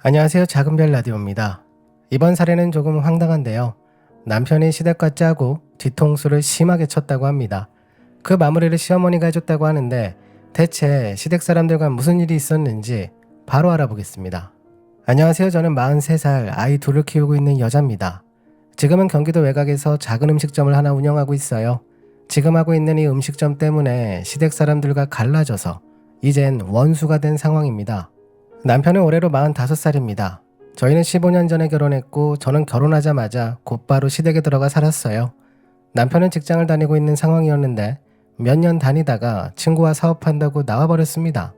안녕하세요. 작은별 라디오입니다. 이번 사례는 조금 황당한데요. 남편이 시댁과 짜고 뒤통수를 심하게 쳤다고 합니다. 그 마무리를 시어머니가 해줬다고 하는데 대체 시댁 사람들과 무슨 일이 있었는지 바로 알아보겠습니다. 안녕하세요. 저는 43살 아이 둘을 키우고 있는 여자입니다. 지금은 경기도 외곽에서 작은 음식점을 하나 운영하고 있어요. 지금 하고 있는 이 음식점 때문에 시댁 사람들과 갈라져서 이젠 원수가 된 상황입니다. 남편은 올해로 45살입니다. 저희는 15년 전에 결혼했고 저는 결혼하자마자 곧바로 시댁에 들어가 살았어요. 남편은 직장을 다니고 있는 상황이었는데 몇 년 다니다가 친구와 사업한다고 나와버렸습니다.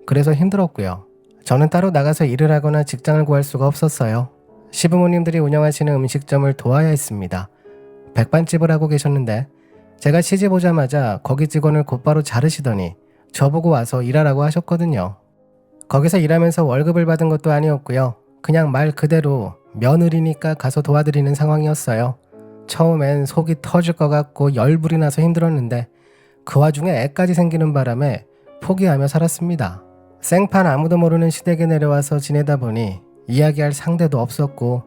그래서 힘들었고요. 저는 따로 나가서 일을 하거나 직장을 구할 수가 없었어요. 시부모님들이 운영하시는 음식점을 도와야 했습니다. 백반집을 하고 계셨는데 제가 시집 오자마자 거기 직원을 곧바로 자르시더니 저보고 와서 일하라고 하셨거든요. 거기서 일하면서 월급을 받은 것도 아니었고요. 그냥 말 그대로 며느리니까 가서 도와드리는 상황이었어요. 처음엔 속이 터질 것 같고 열불이 나서 힘들었는데 그 와중에 애까지 생기는 바람에 포기하며 살았습니다. 생판 아무도 모르는 시댁에 내려와서 지내다 보니 이야기할 상대도 없었고,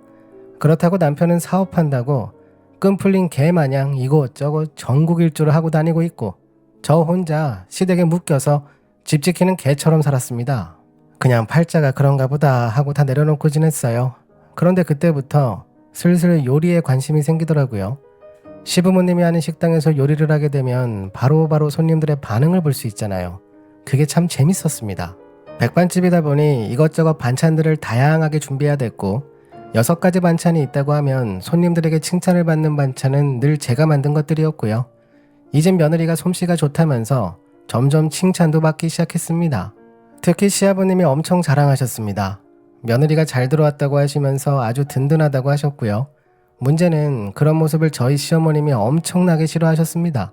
그렇다고 남편은 사업한다고 끈 풀린 개 마냥 이곳저곳 전국 일주를 하고 다니고 있고, 저 혼자 시댁에 묶여서 집 지키는 개처럼 살았습니다. 그냥 팔자가 그런가 보다 하고 다 내려놓고 지냈어요. 그런데 그때부터 슬슬 요리에 관심이 생기더라고요. 시부모님이 하는 식당에서 요리를 하게 되면 바로바로 손님들의 반응을 볼 수 있잖아요. 그게 참 재밌었습니다. 백반집이다 보니 이것저것 반찬들을 다양하게 준비해야 됐고, 6가지 반찬이 있다고 하면 손님들에게 칭찬을 받는 반찬은 늘 제가 만든 것들이었고요. 이젠 며느리가 솜씨가 좋다면서 점점 칭찬도 받기 시작했습니다. 특히 시아버님이 엄청 자랑하셨습니다. 며느리가 잘 들어왔다고 하시면서 아주 든든하다고 하셨고요. 문제는 그런 모습을 저희 시어머님이 엄청나게 싫어하셨습니다.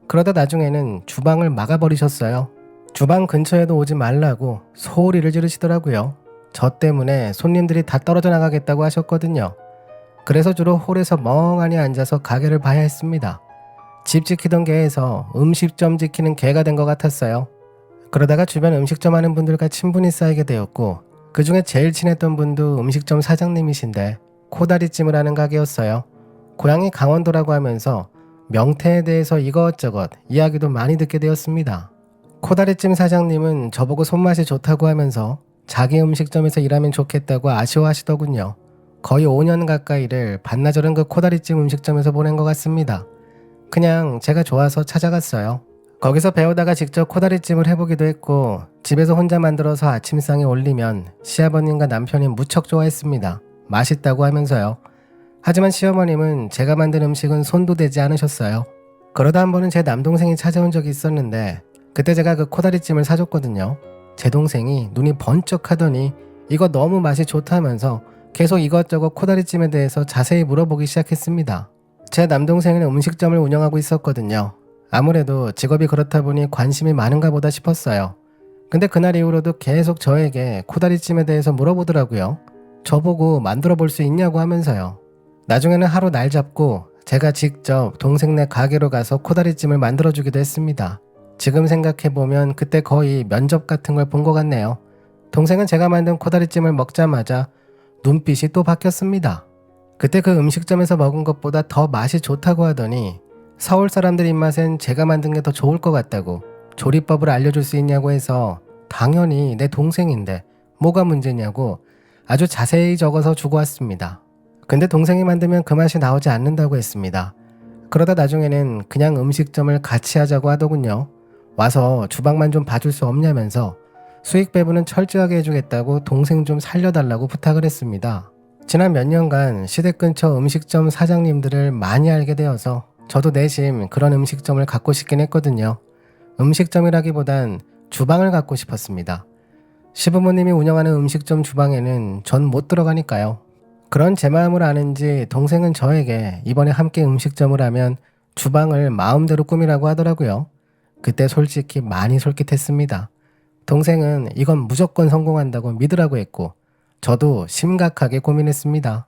그러다 나중에는 주방을 막아버리셨어요. 주방 근처에도 오지 말라고 소리를 지르시더라고요. 저 때문에 손님들이 다 떨어져 나가겠다고 하셨거든요. 그래서 주로 홀에서 멍하니 앉아서 가게를 봐야 했습니다. 집 지키던 개에서 음식점 지키는 개가 된 것 같았어요. 그러다가 주변 음식점 하는 분들과 친분이 쌓이게 되었고, 그 중에 제일 친했던 분도 음식점 사장님이신데 코다리찜을 하는 가게였어요. 고향이 강원도라고 하면서 명태에 대해서 이것저것 이야기도 많이 듣게 되었습니다. 코다리찜 사장님은 저보고 손맛이 좋다고 하면서 자기 음식점에서 일하면 좋겠다고 아쉬워하시더군요. 거의 5년 가까이를 반나절은 그 코다리찜 음식점에서 보낸 것 같습니다. 그냥 제가 좋아서 찾아갔어요. 거기서 배우다가 직접 코다리찜을 해보기도 했고, 집에서 혼자 만들어서 아침상에 올리면 시아버님과 남편이 무척 좋아했습니다. 맛있다고 하면서요. 하지만 시어머님은 제가 만든 음식은 손도 대지 않으셨어요. 그러다 한 번은 제 남동생이 찾아온 적이 있었는데 그때 제가 그 코다리찜을 사줬거든요. 제 동생이 눈이 번쩍 하더니 이거 너무 맛이 좋다면서 계속 이것저것 코다리찜에 대해서 자세히 물어보기 시작했습니다. 제 남동생은 음식점을 운영하고 있었거든요. 아무래도 직업이 그렇다 보니 관심이 많은가 보다 싶었어요. 근데 그날 이후로도 계속 저에게 코다리찜에 대해서 물어보더라고요. 저보고 만들어 볼 수 있냐고 하면서요. 나중에는 하루 날 잡고 제가 직접 동생네 가게로 가서 코다리찜을 만들어주기도 했습니다. 지금 생각해보면 그때 거의 면접 같은 걸 본 것 같네요. 동생은 제가 만든 코다리찜을 먹자마자 눈빛이 또 바뀌었습니다. 그때 그 음식점에서 먹은 것보다 더 맛이 좋다고 하더니 서울 사람들 입맛엔 제가 만든 게 더 좋을 것 같다고 조리법을 알려줄 수 있냐고 해서 당연히 내 동생인데 뭐가 문제냐고 아주 자세히 적어서 주고 왔습니다. 근데 동생이 만들면 그 맛이 나오지 않는다고 했습니다. 그러다 나중에는 그냥 음식점을 같이 하자고 하더군요. 와서 주방만 좀 봐줄 수 없냐면서 수익 배분은 철저하게 해주겠다고 동생 좀 살려달라고 부탁을 했습니다. 지난 몇 년간 시댁 근처 음식점 사장님들을 많이 알게 되어서 저도 내심 그런 음식점을 갖고 싶긴 했거든요. 음식점이라기보단 주방을 갖고 싶었습니다. 시부모님이 운영하는 음식점 주방에는 전 못 들어가니까요. 그런 제 마음을 아는지 동생은 저에게 이번에 함께 음식점을 하면 주방을 마음대로 꾸미라고 하더라고요. 그때 솔직히 많이 솔깃했습니다. 동생은 이건 무조건 성공한다고 믿으라고 했고, 저도 심각하게 고민했습니다.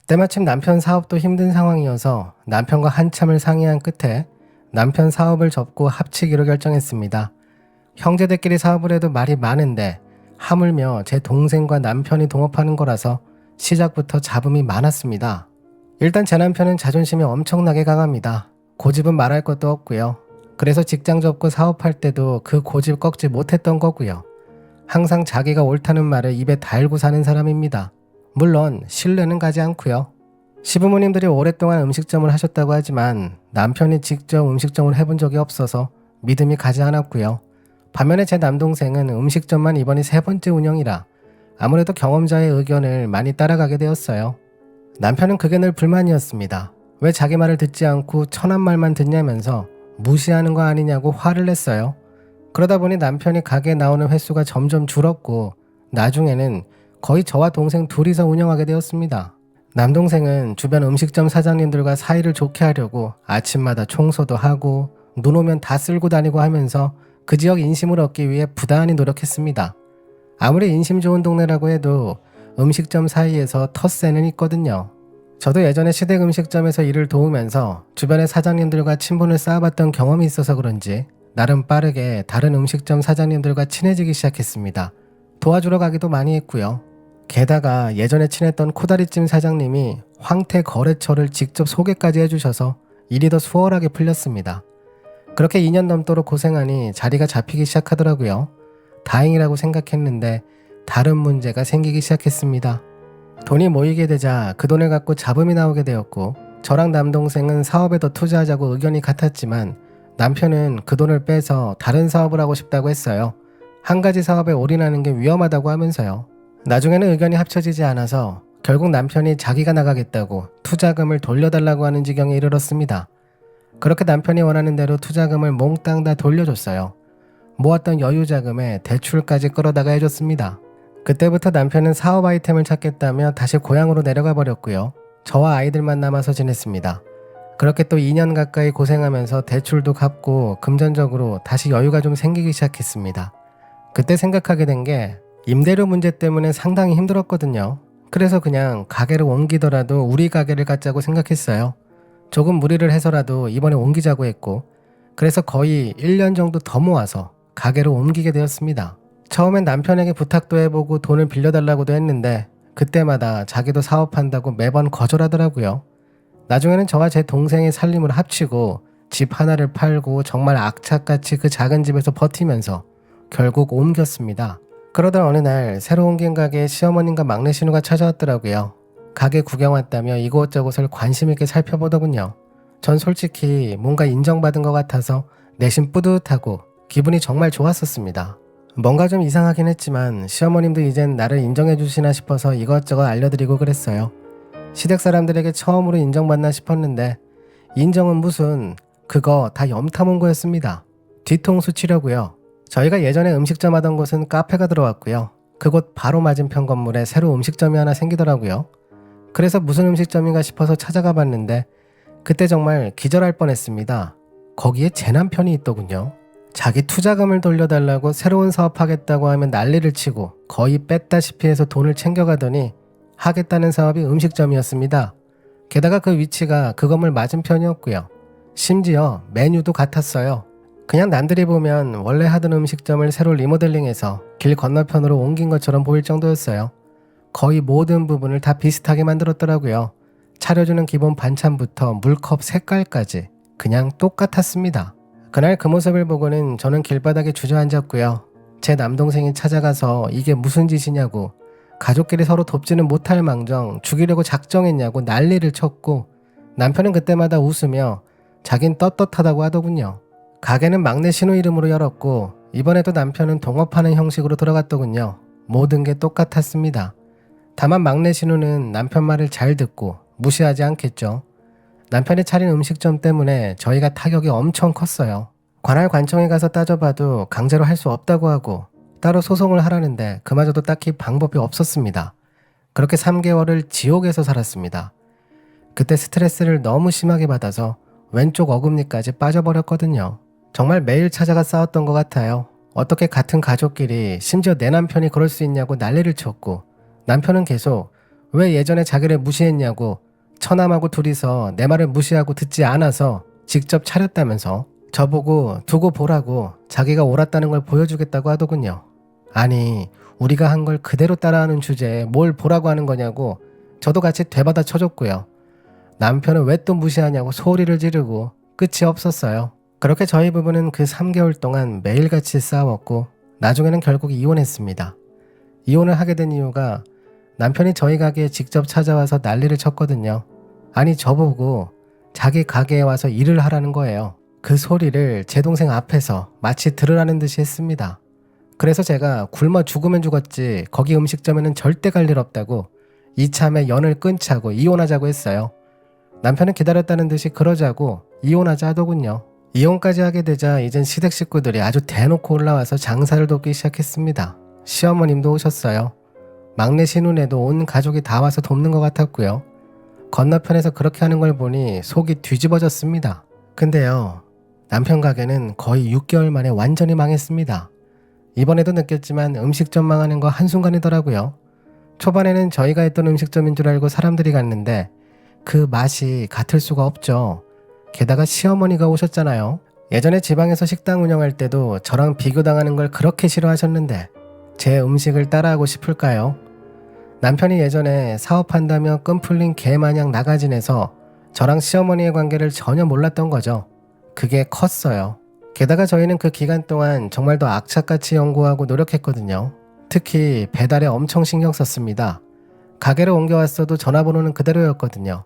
때마침 남편 사업도 힘든 상황이어서 남편과 한참을 상의한 끝에 남편 사업을 접고 합치기로 결정했습니다. 형제들끼리 사업을 해도 말이 많은데 하물며 제 동생과 남편이 동업하는 거라서 시작부터 잡음이 많았습니다. 일단 제 남편은 자존심이 엄청나게 강합니다. 고집은 말할 것도 없고요. 그래서 직장 접고 사업할 때도 그 고집 꺾지 못했던 거고요. 항상 자기가 옳다는 말을 입에 달고 사는 사람입니다. 물론 신뢰는 가지 않고요. 시부모님들이 오랫동안 음식점을 하셨다고 하지만 남편이 직접 음식점을 해본 적이 없어서 믿음이 가지 않았고요. 반면에 제 남동생은 음식점만 이번이 3번째 운영이라 아무래도 경험자의 의견을 많이 따라가게 되었어요. 남편은 그게 늘 불만이었습니다. 왜 자기 말을 듣지 않고 천한 말만 듣냐면서 무시하는 거 아니냐고 화를 냈어요. 그러다 보니 남편이 가게에 나오는 횟수가 점점 줄었고 나중에는 거의 저와 동생 둘이서 운영하게 되었습니다. 남동생은 주변 음식점 사장님들과 사이를 좋게 하려고 아침마다 청소도 하고 눈 오면 다 쓸고 다니고 하면서 그 지역 인심을 얻기 위해 부단히 노력했습니다. 아무리 인심 좋은 동네라고 해도 음식점 사이에서 텃세는 있거든요. 저도 예전에 시댁 음식점에서 일을 도우면서 주변의 사장님들과 친분을 쌓아봤던 경험이 있어서 그런지 나름 빠르게 다른 음식점 사장님들과 친해지기 시작했습니다. 도와주러 가기도 많이 했고요. 게다가 예전에 친했던 코다리찜 사장님이 황태 거래처를 직접 소개까지 해주셔서 일이 더 수월하게 풀렸습니다. 그렇게 2년 넘도록 고생하니 자리가 잡히기 시작하더라고요. 다행이라고 생각했는데 다른 문제가 생기기 시작했습니다. 돈이 모이게 되자 그 돈을 갖고 잡음이 나오게 되었고 저랑 남동생은 사업에 더 투자하자고 의견이 같았지만 남편은 그 돈을 빼서 다른 사업을 하고 싶다고 했어요. 한 가지 사업에 올인하는 게 위험하다고 하면서요. 나중에는 의견이 합쳐지지 않아서 결국 남편이 자기가 나가겠다고 투자금을 돌려달라고 하는 지경에 이르렀습니다. 그렇게 남편이 원하는 대로 투자금을 몽땅 다 돌려줬어요. 모았던 여유 자금에 대출까지 끌어다가 해줬습니다. 그때부터 남편은 사업 아이템을 찾겠다며 다시 고향으로 내려가 버렸고요. 저와 아이들만 남아서 지냈습니다. 그렇게 또 2년 가까이 고생하면서 대출도 갚고 금전적으로 다시 여유가 좀 생기기 시작했습니다. 그때 생각하게 된 게 임대료 문제 때문에 상당히 힘들었거든요. 그래서 그냥 가게를 옮기더라도 우리 가게를 갖자고 생각했어요. 조금 무리를 해서라도 이번에 옮기자고 했고 그래서 거의 1년 정도 더 모아서 가게로 옮기게 되었습니다. 처음엔 남편에게 부탁도 해보고 돈을 빌려달라고도 했는데 그때마다 자기도 사업한다고 매번 거절하더라고요. 나중에는 저와 제 동생의 살림을 합치고 집 하나를 팔고 정말 악착같이 그 작은 집에서 버티면서 결국 옮겼습니다. 그러던 어느 날 새로 옮긴 가게에 시어머님과 막내 신우가 찾아왔더라고요. 가게 구경 왔다며 이곳저곳을 관심 있게 살펴보더군요. 전 솔직히 뭔가 인정받은 것 같아서 내심 뿌듯하고 기분이 정말 좋았었습니다. 뭔가 좀 이상하긴 했지만 시어머님도 이젠 나를 인정해 주시나 싶어서 이것저것 알려드리고 그랬어요. 시댁 사람들에게 처음으로 인정받나 싶었는데 인정은 무슨 그거 다 염탐 온 거였습니다. 뒤통수 치려고요. 저희가 예전에 음식점 하던 곳은 카페가 들어왔고요. 그곳 바로 맞은편 건물에 새로 음식점이 하나 생기더라고요. 그래서 무슨 음식점인가 싶어서 찾아가 봤는데 그때 정말 기절할 뻔했습니다. 거기에 제 남편이 있더군요. 자기 투자금을 돌려달라고 새로운 사업하겠다고 하면 난리를 치고 거의 뺐다시피 해서 돈을 챙겨가더니 하겠다는 사업이 음식점이었습니다. 게다가 그 위치가 그 건물 맞은편이었고요. 심지어 메뉴도 같았어요. 그냥 남들이 보면 원래 하던 음식점을 새로 리모델링해서 길 건너편으로 옮긴 것처럼 보일 정도였어요. 거의 모든 부분을 다 비슷하게 만들었더라고요. 차려주는 기본 반찬부터 물컵 색깔까지 그냥 똑같았습니다. 그날 그 모습을 보고는 저는 길바닥에 주저앉았고요. 제 남동생이 찾아가서 이게 무슨 짓이냐고 가족끼리 서로 돕지는 못할 망정 죽이려고 작정했냐고 난리를 쳤고 남편은 그때마다 웃으며 자긴 떳떳하다고 하더군요. 가게는 막내 신우 이름으로 열었고 이번에도 남편은 동업하는 형식으로 들어갔더군요. 모든 게 똑같았습니다. 다만 막내 신우는 남편 말을 잘 듣고 무시하지 않겠죠. 남편이 차린 음식점 때문에 저희가 타격이 엄청 컸어요. 관할 관청에 가서 따져봐도 강제로 할 수 없다고 하고 따로 소송을 하라는데 그마저도 딱히 방법이 없었습니다. 그렇게 3개월을 지옥에서 살았습니다. 그때 스트레스를 너무 심하게 받아서 왼쪽 어금니까지 빠져버렸거든요. 정말 매일 찾아가 싸웠던 것 같아요. 어떻게 같은 가족끼리 심지어 내 남편이 그럴 수 있냐고 난리를 쳤고 남편은 계속 왜 예전에 자기를 무시했냐고 처남하고 둘이서 내 말을 무시하고 듣지 않아서 직접 차렸다면서 저보고 두고 보라고 자기가 옳았다는 걸 보여주겠다고 하더군요. 아니 우리가 한 걸 그대로 따라하는 주제에 뭘 보라고 하는 거냐고 저도 같이 되받아 쳐줬고요. 남편은 왜 또 무시하냐고 소리를 지르고 끝이 없었어요. 그렇게 저희 부부는 그 3개월 동안 매일같이 싸웠고 나중에는 결국 이혼했습니다. 이혼을 하게 된 이유가 남편이 저희 가게에 직접 찾아와서 난리를 쳤거든요. 아니 저보고 자기 가게에 와서 일을 하라는 거예요. 그 소리를 제 동생 앞에서 마치 들으라는 듯이 했습니다. 그래서 제가 굶어 죽으면 죽었지 거기 음식점에는 절대 갈 일 없다고 이참에 연을 끊자고 이혼하자고 했어요. 남편은 기다렸다는 듯이 그러자고 이혼하자 하더군요. 이혼까지 하게 되자 이젠 시댁 식구들이 아주 대놓고 올라와서 장사를 돕기 시작했습니다. 시어머님도 오셨어요. 막내 신우네도 온 가족이 다 와서 돕는 것 같았고요. 건너편에서 그렇게 하는 걸 보니 속이 뒤집어졌습니다. 근데요, 남편 가게는 거의 6개월 만에 완전히 망했습니다. 이번에도 느꼈지만 음식점 망하는 거 한순간이더라고요. 초반에는 저희가 했던 음식점인 줄 알고 사람들이 갔는데 그 맛이 같을 수가 없죠. 게다가 시어머니가 오셨잖아요. 예전에 지방에서 식당 운영할 때도 저랑 비교당하는 걸 그렇게 싫어하셨는데 제 음식을 따라하고 싶을까요? 남편이 예전에 사업한다며 끈 풀린 개 마냥 나가진해서 저랑 시어머니의 관계를 전혀 몰랐던 거죠. 그게 컸어요. 게다가 저희는 그 기간 동안 정말 더 악착같이 연구하고 노력했거든요. 특히 배달에 엄청 신경 썼습니다. 가게를 옮겨왔어도 전화번호는 그대로였거든요.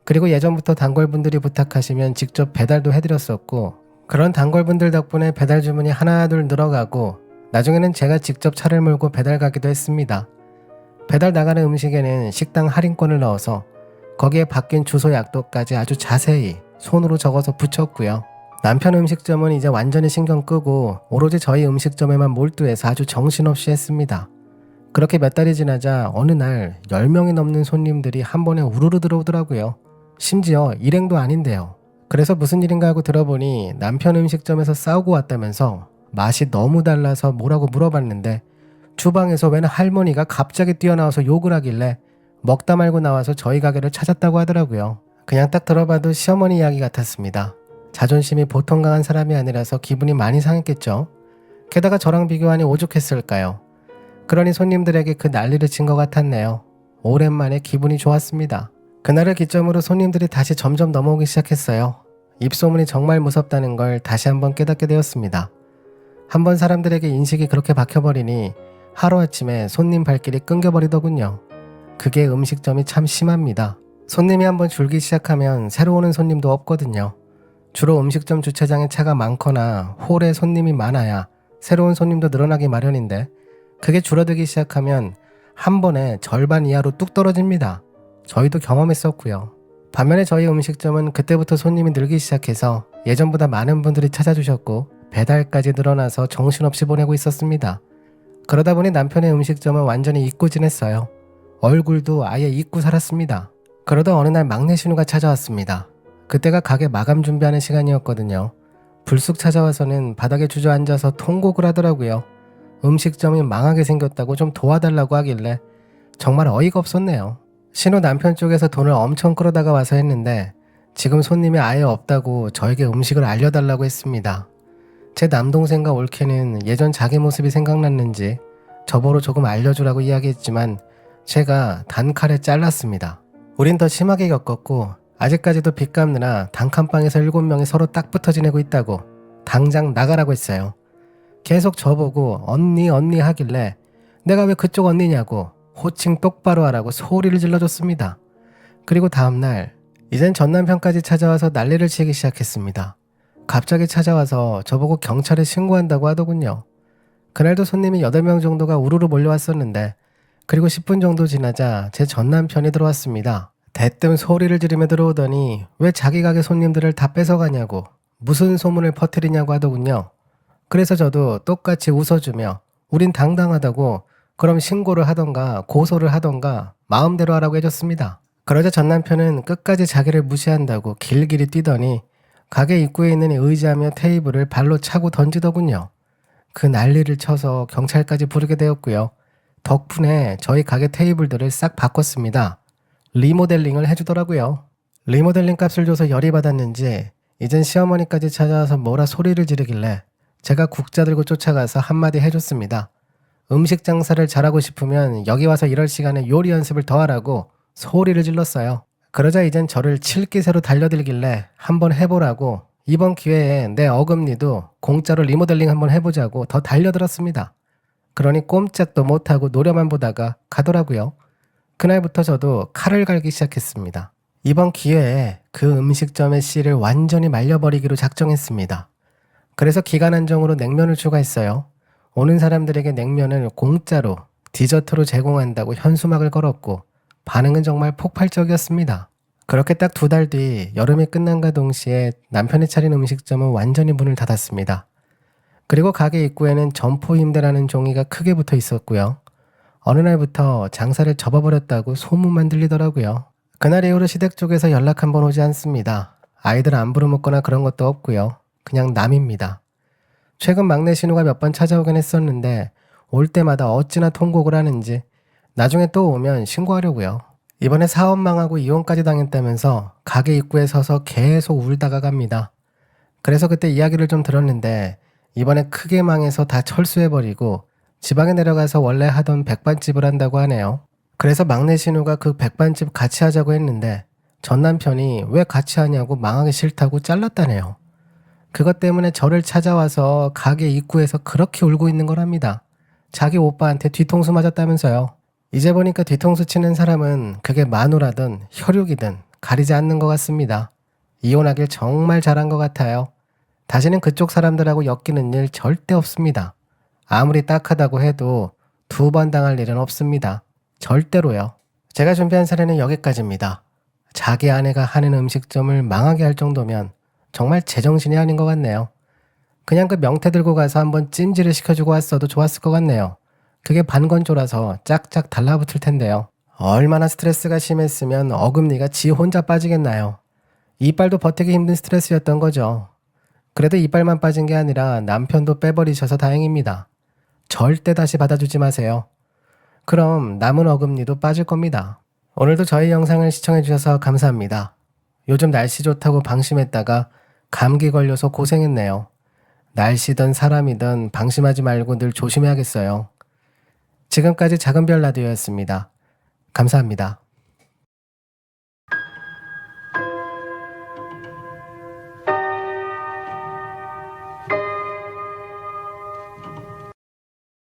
그리고 예전부터 단골분들이 부탁하시면 직접 배달도 해드렸었고 그런 단골분들 덕분에 배달 주문이 하나둘 늘어가고 나중에는 제가 직접 차를 몰고 배달 가기도 했습니다. 배달 나가는 음식에는 식당 할인권을 넣어서 거기에 바뀐 주소 약도까지 아주 자세히 손으로 적어서 붙였고요. 남편 음식점은 이제 완전히 신경 끄고 오로지 저희 음식점에만 몰두해서 아주 정신없이 했습니다. 그렇게 몇 달이 지나자 어느 날 10명이 넘는 손님들이 한 번에 우르르 들어오더라고요. 심지어 일행도 아닌데요. 그래서 무슨 일인가 하고 들어보니 남편 음식점에서 싸우고 왔다면서 맛이 너무 달라서 뭐라고 물어봤는데 주방에서 웬 할머니가 갑자기 뛰어나와서 욕을 하길래 먹다 말고 나와서 저희 가게를 찾았다고 하더라고요. 그냥 딱 들어봐도 시어머니 이야기 같았습니다. 자존심이 보통 강한 사람이 아니라서 기분이 많이 상했겠죠. 게다가 저랑 비교하니 오죽했을까요. 그러니 손님들에게 그 난리를 친 것 같았네요. 오랜만에 기분이 좋았습니다. 그날을 기점으로 손님들이 다시 점점 넘어오기 시작했어요. 입소문이 정말 무섭다는 걸 다시 한번 깨닫게 되었습니다. 한번 사람들에게 인식이 그렇게 박혀버리니 하루아침에 손님 발길이 끊겨버리더군요. 그게 음식점이 참 심합니다. 손님이 한번 줄기 시작하면 새로 오는 손님도 없거든요. 주로 음식점 주차장에 차가 많거나 홀에 손님이 많아야 새로운 손님도 늘어나기 마련인데 그게 줄어들기 시작하면 한 번에 절반 이하로 뚝 떨어집니다. 저희도 경험했었고요. 반면에 저희 음식점은 그때부터 손님이 늘기 시작해서 예전보다 많은 분들이 찾아주셨고 배달까지 늘어나서 정신없이 보내고 있었습니다. 그러다 보니 남편의 음식점은 완전히 잊고 지냈어요. 얼굴도 아예 잊고 살았습니다. 그러다 어느 날 막내 신우가 찾아왔습니다. 그때가 가게 마감 준비하는 시간이었거든요. 불쑥 찾아와서는 바닥에 주저앉아서 통곡을 하더라고요. 음식점이 망하게 생겼다고 좀 도와달라고 하길래 정말 어이가 없었네요. 신우 남편 쪽에서 돈을 엄청 끌어다가 와서 했는데 지금 손님이 아예 없다고 저에게 음식을 알려달라고 했습니다. 제 남동생과 올케는 예전 자기 모습이 생각났는지 저보러 조금 알려주라고 이야기했지만 제가 단칼에 잘랐습니다. 우린 더 심하게 겪었고 아직까지도 빚 갚느라 단칸방에서 7명이 서로 딱 붙어 지내고 있다고 당장 나가라고 했어요. 계속 저보고 언니 하길래 내가 왜 그쪽 언니냐고 호칭 똑바로 하라고 소리를 질러줬습니다. 그리고 다음날 이젠 전남편까지 찾아와서 난리를 치기 시작했습니다. 갑자기 찾아와서 저보고 경찰에 신고한다고 하더군요. 그날도 손님이 8명 정도가 우르르 몰려왔었는데 그리고 10분 정도 지나자 제 전남편이 들어왔습니다. 대뜸 소리를 지르며 들어오더니 왜 자기 가게 손님들을 다 뺏어가냐고 무슨 소문을 퍼뜨리냐고 하더군요. 그래서 저도 똑같이 웃어주며 우린 당당하다고 그럼 신고를 하던가 고소를 하던가 마음대로 하라고 해줬습니다. 그러자 전남편은 끝까지 자기를 무시한다고 길길이 뛰더니 가게 입구에 있는 의자며 테이블을 발로 차고 던지더군요. 그 난리를 쳐서 경찰까지 부르게 되었고요. 덕분에 저희 가게 테이블들을 싹 바꿨습니다. 리모델링을 해주더라고요. 리모델링 값을 줘서 열이 받았는지 이젠 시어머니까지 찾아와서 뭐라 소리를 지르길래 제가 국자 들고 쫓아가서 한마디 해줬습니다. 음식 장사를 잘하고 싶으면 여기 와서 이럴 시간에 요리 연습을 더 하라고 소리를 질렀어요. 그러자 이젠 저를 칠기세로 달려들길래 한번 해보라고 이번 기회에 내 어금니도 공짜로 리모델링 한번 해보자고 더 달려들었습니다. 그러니 꼼짝도 못하고 노려만 보다가 가더라고요. 그날부터 저도 칼을 갈기 시작했습니다. 이번 기회에 그 음식점의 씨를 완전히 말려버리기로 작정했습니다. 그래서 기간 한정으로 냉면을 추가했어요. 오는 사람들에게 냉면을 공짜로 디저트로 제공한다고 현수막을 걸었고 반응은 정말 폭발적이었습니다. 그렇게 딱 2달 뒤 여름이 끝난과 동시에 남편이 차린 음식점은 완전히 문을 닫았습니다. 그리고 가게 입구에는 점포 임대라는 종이가 크게 붙어 있었고요. 어느 날부터 장사를 접어버렸다고 소문만 들리더라고요. 그날 이후로 시댁 쪽에서 연락 한번 오지 않습니다. 아이들 안 부려먹거나 그런 것도 없고요. 그냥 남입니다. 최근 막내 신우가 몇 번 찾아오긴 했었는데 올 때마다 어찌나 통곡을 하는지 나중에 또 오면 신고하려고요. 이번에 사업 망하고 이혼까지 당했다면서 가게 입구에 서서 계속 울다가 갑니다. 그래서 그때 이야기를 좀 들었는데 이번에 크게 망해서 다 철수해버리고 지방에 내려가서 원래 하던 백반집을 한다고 하네요. 그래서 막내 신우가 그 백반집 같이 하자고 했는데 전 남편이 왜 같이 하냐고 망하기 싫다고 잘랐다네요. 그것 때문에 저를 찾아와서 가게 입구에서 그렇게 울고 있는 거랍니다. 자기 오빠한테 뒤통수 맞았다면서요. 이제 보니까 뒤통수 치는 사람은 그게 마누라든 혈육이든 가리지 않는 것 같습니다. 이혼하길 정말 잘한 것 같아요. 다시는 그쪽 사람들하고 엮이는 일 절대 없습니다. 아무리 딱하다고 해도 2번 당할 일은 없습니다. 절대로요. 제가 준비한 사례는 여기까지입니다. 자기 아내가 하는 음식점을 망하게 할 정도면 정말 제정신이 아닌 것 같네요. 그냥 그 명태 들고 가서 한번 찜질을 시켜주고 왔어도 좋았을 것 같네요. 그게 반건조라서 짝짝 달라붙을 텐데요. 얼마나 스트레스가 심했으면 어금니가 지 혼자 빠지겠나요? 이빨도 버티기 힘든 스트레스였던 거죠. 그래도 이빨만 빠진 게 아니라 남편도 빼버리셔서 다행입니다. 절대 다시 받아주지 마세요. 그럼 남은 어금니도 빠질 겁니다. 오늘도 저희 영상을 시청해주셔서 감사합니다. 요즘 날씨 좋다고 방심했다가 감기 걸려서 고생했네요. 날씨든 사람이든 방심하지 말고 늘 조심해야겠어요. 지금까지 작은별 라디오였습니다. 감사합니다.